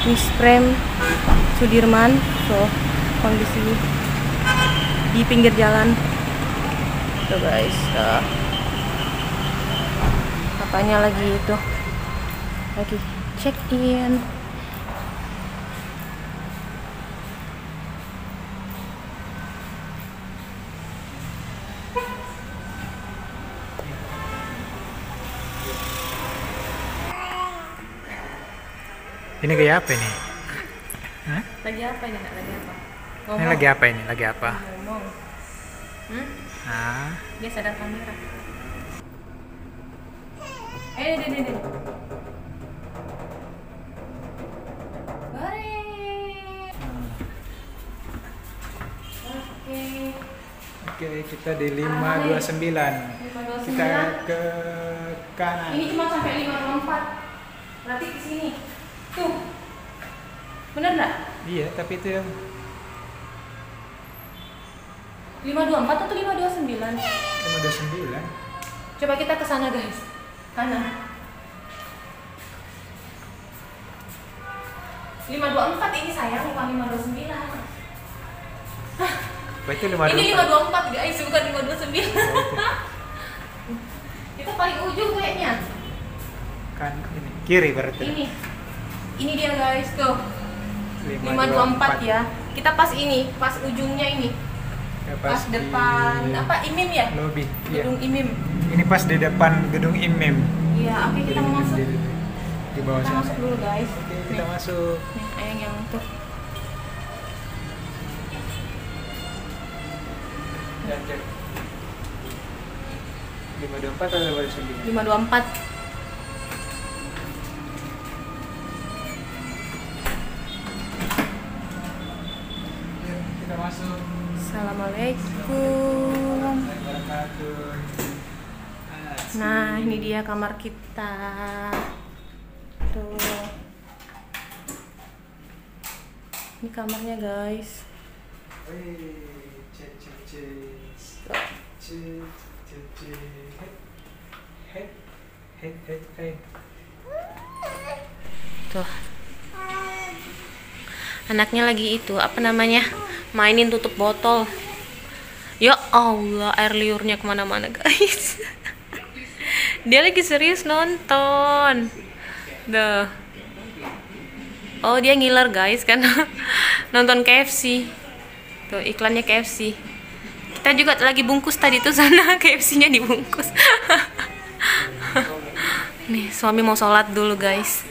Misprem Sudirman. So kondisi di pinggir jalan tuh guys. Papanya lagi check in. Ini kayak apa ini? Hah? Lagi apa ini? Lagi apa? Ini lagi apa ini? Lagi apa? Ngomong. Ah. Dia sadar kamera. Deh. Oke, kita di 529. Kita ke kanan. Ini cuma sampai 524. Berarti ke sini. Tuh. Bener nggak? Iya, tapi itu yang 524 atau 529? 529. Coba kita ke sana, guys. Kanan. 524 ini sayang, bukan 529. Hah? Berarti 524. Ini 524 guys, bukan 529. Kita paling ujung kayaknya. Kan ini kiri berarti. Ini dia guys, tuh. 524 ya. Kita pas ujungnya ini. Ya, pas depan apa IMIM ya? Lobby. Gedung IMIM. Ini pas di depan gedung IMIM. Iya, oke kita mau masuk. Di bawah Kita sana. masuk dulu guys. Oke, kita masuk. Nih, ayang yang tuh. Ya, cek. 524 atau 529? 524. Kita masuk. Assalamualaikum. Nah, ini dia kamar kita. Tuh. Ini kamarnya, guys. Tuh. Anaknya lagi apa namanya? Mainin tutup botol. Ya Allah, air liurnya kemana-mana guys. Dia lagi serius nonton. Oh, dia ngiler guys karena nonton KFC. Tuh iklannya KFC. Kita juga lagi bungkus tadi tuh sana, KFC-nya dibungkus. Nih, suami mau sholat dulu guys.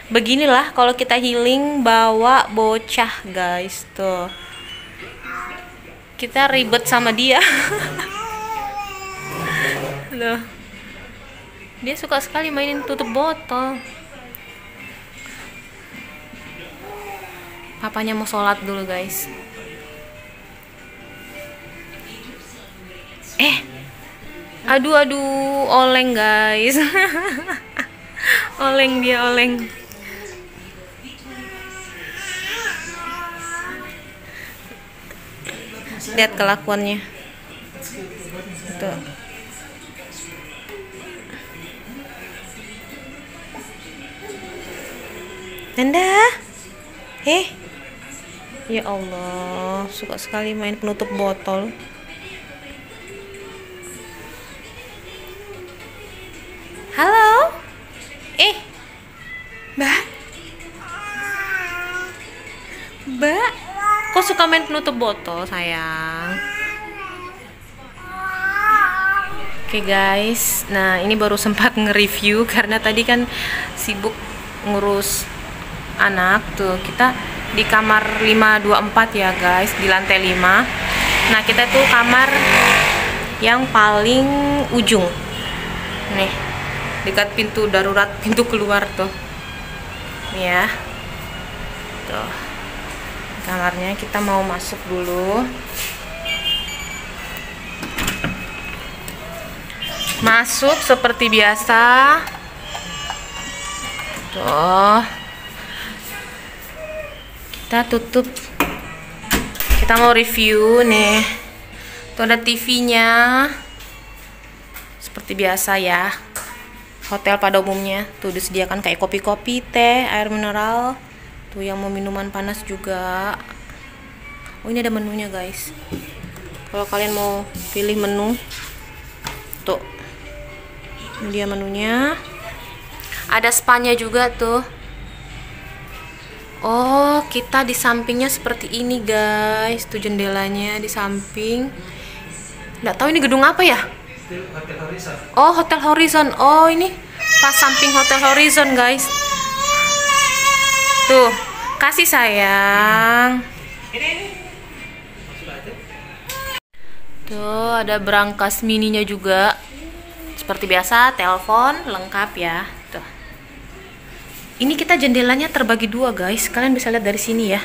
Beginilah kalau kita healing bawa bocah guys. Tuh kita ribet sama dia. Loh, dia suka sekali mainin tutup botol. Papanya mau sholat dulu guys. Aduh oleng guys. Oleng dia. Lihat kelakuannya. Tuh. Nanda. Ya Allah, suka sekali main penutup botol. Halo. Mbak. Kok suka main penutup botol, sayang? Oke guys, nah ini baru sempat nge-review karena tadi kan sibuk ngurus anak. Tuh, kita di kamar 524 ya guys, di lantai 5. Nah, kita tuh kamar yang paling ujung. Nih, dekat pintu darurat, pintu keluar tuh. Nih ya. Tuh. Kamarnya kita mau masuk dulu. Masuk seperti biasa. Tuh. Kita tutup. Kita mau review nih. Tuh ada TV-nya. seperti biasa ya, hotel pada umumnya. Tuh disediakan kayak kopi-kopi, teh, air mineral. Tuh yang mau minuman panas juga. Oh ini ada menunya guys. Kalau kalian mau pilih menu, tuh ini dia menunya. Ada spanya juga tuh. Oh, kita di sampingnya seperti ini guys. Tuh jendelanya di samping. Nggak tahu ini gedung apa ya? Oh, Hotel Horizon. Oh, ini pas samping Hotel Horizon guys. Tuh, kasih sayang. Tuh, ada brankas mininya juga. Seperti biasa, telepon lengkap ya. Tuh. Ini kita jendelanya terbagi dua guys. Kalian bisa lihat dari sini ya.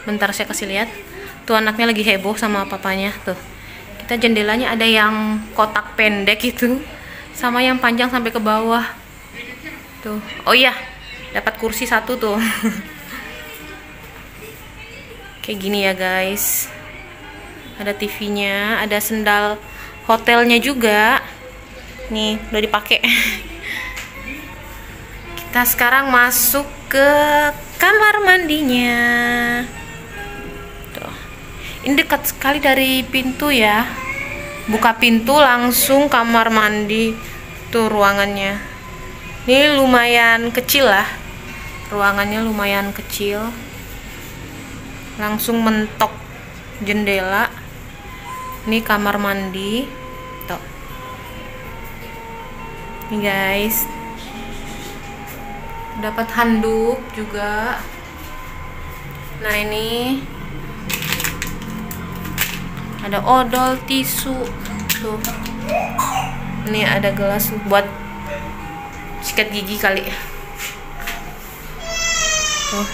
Bentar saya kasih lihat. Tuh anaknya lagi heboh sama papanya. Tuh. Kita jendelanya ada yang kotak pendek itu, sama yang panjang sampai ke bawah. Tuh. Oh iya, dapat kursi satu tuh. Kayak gini ya guys. Ada TV-nya, ada sendal hotelnya juga. Nih, udah dipakai. Kita sekarang masuk ke kamar mandinya. Tuh. Ini dekat sekali dari pintu ya. Buka pintu langsung kamar mandi. Tuh ruangannya. Ini lumayan kecil lah. Ruangannya lumayan kecil. Langsung mentok jendela. Ini kamar mandi. Tuh. Nih guys. Dapat handuk juga. Nah ini ada odol, tisu tuh. Ini ada gelas buat sikat gigi kali. Tuh.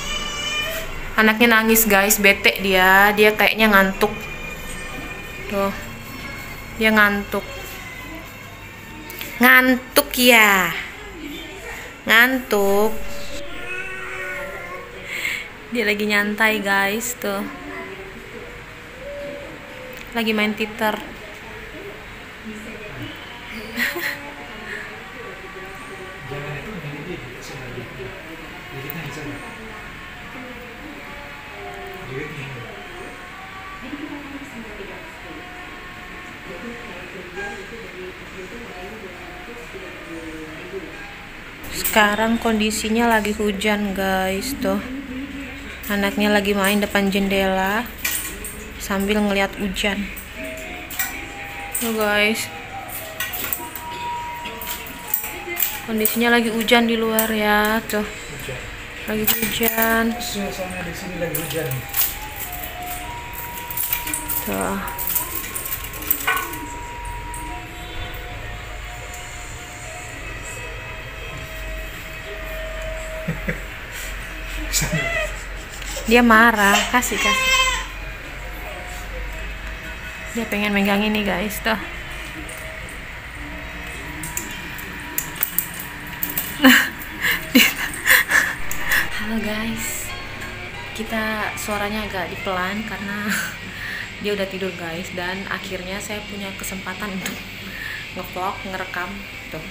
Anaknya nangis guys, bete dia kayaknya ngantuk. Tuh. Dia ngantuk. Ngantuk ya. Ngantuk. Dia lagi nyantai guys tuh. Lagi main titer. Sekarang kondisinya lagi hujan guys tuh. Anaknya lagi main depan jendela sambil ngeliat hujan. Tuh guys. Kondisinya lagi hujan di luar ya, tuh. Lagi hujan. Suasana di sini lagi hujan. Tuh. Dia marah, kasih. Dia pengen megang ini guys tuh. Halo guys, kita suaranya agak dipelan karena dia udah tidur guys, dan akhirnya saya punya kesempatan untuk nge-vlog, ngerekam tuh.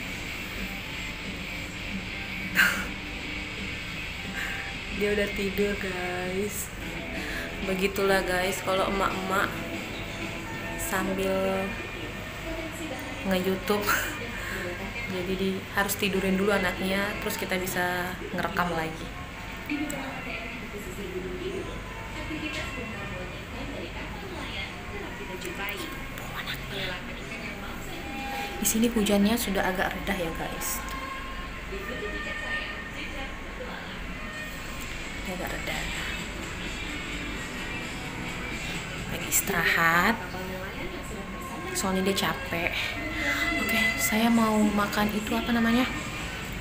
Dia udah tidur guys. Begitulah guys kalau emak-emak sambil nge-YouTube. Jadi harus tidurin dulu anaknya, terus kita bisa ngerekam lagi. Di sini hujannya sudah agak reda ya guys. Agak reda. Lagi istirahat. Soalnya dia capek. Oke, saya mau makan itu apa namanya?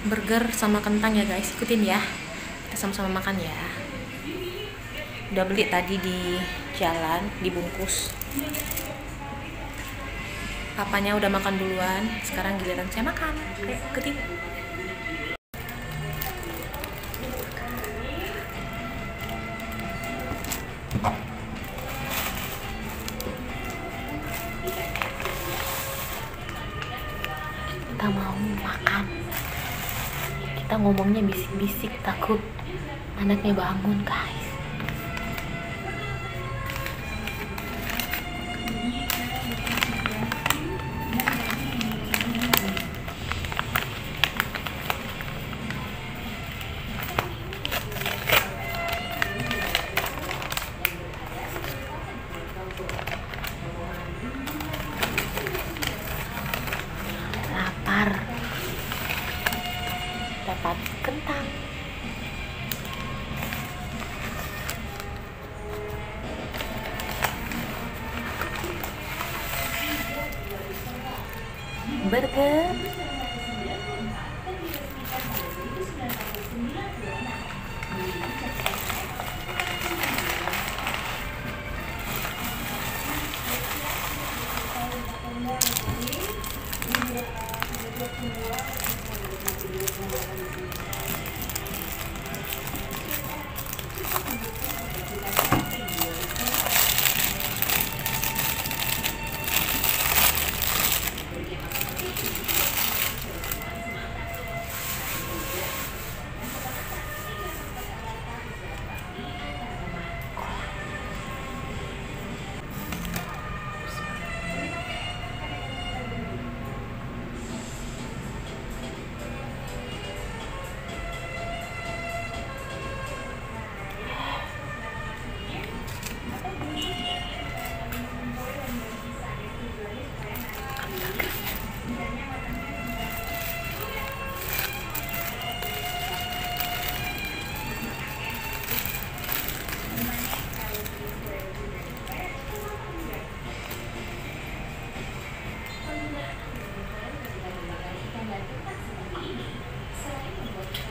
Burger sama kentang ya guys. Ikutin ya. Kita sama-sama makan ya. Udah beli tadi di jalan, dibungkus. Papanya udah makan duluan. Sekarang giliran saya makan. Oke, ikutin. kita mau makan. Kita ngomongnya bisik-bisik, takut anaknya bangun, guys. Lapar. Dapat kentang. Burger.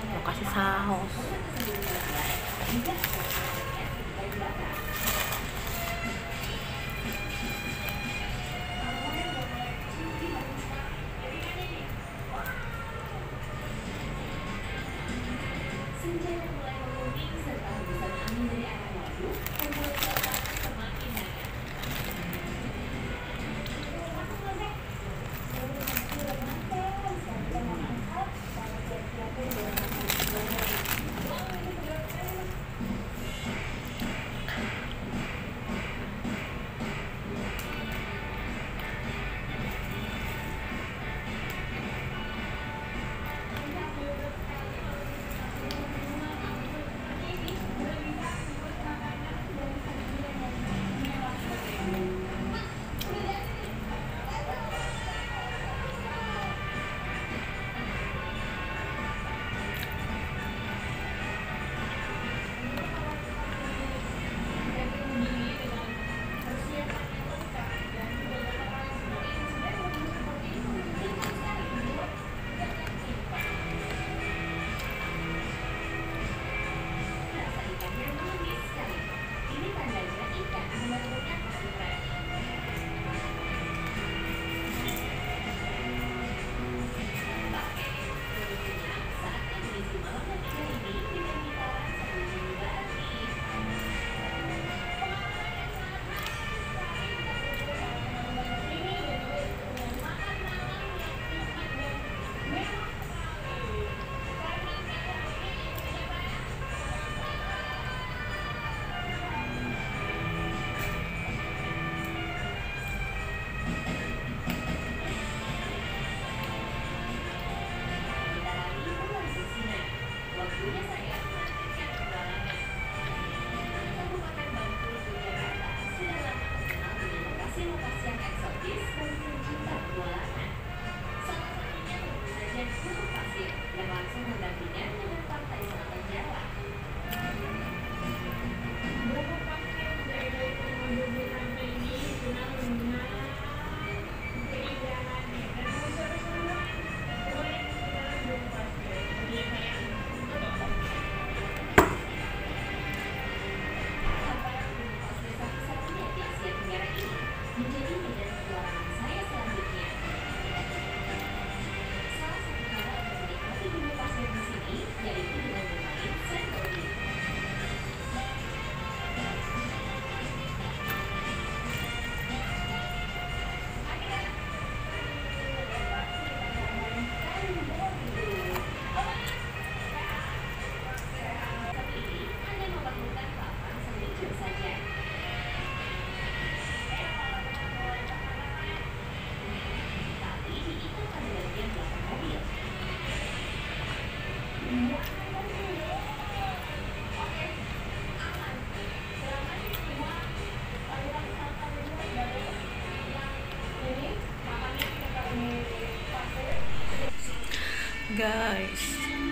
Mau kasih saus. Guys,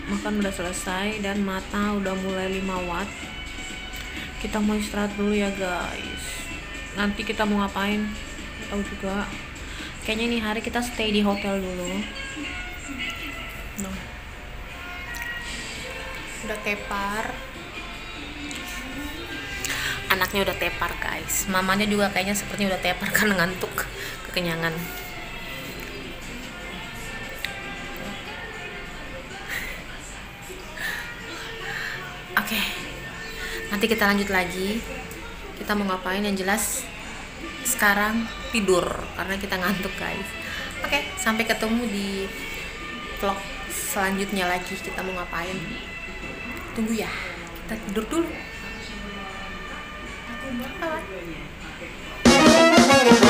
makan udah selesai dan mata udah mulai 5 watt. Kita mau istirahat dulu ya guys. Nanti kita mau ngapain? Nggak tahu juga. Kayaknya ini hari kita stay di hotel dulu. Nah. Udah tepar. Anaknya udah tepar guys. Mamanya juga kayaknya sepertinya udah tepar karena ngantuk, kekenyangan. Oke, nanti kita lanjut lagi. Kita mau ngapain? Yang jelas sekarang tidur karena kita ngantuk guys. Oke, sampai ketemu di vlog selanjutnya lagi. Kita mau ngapain? Tunggu ya, kita tidur dulu. Bye.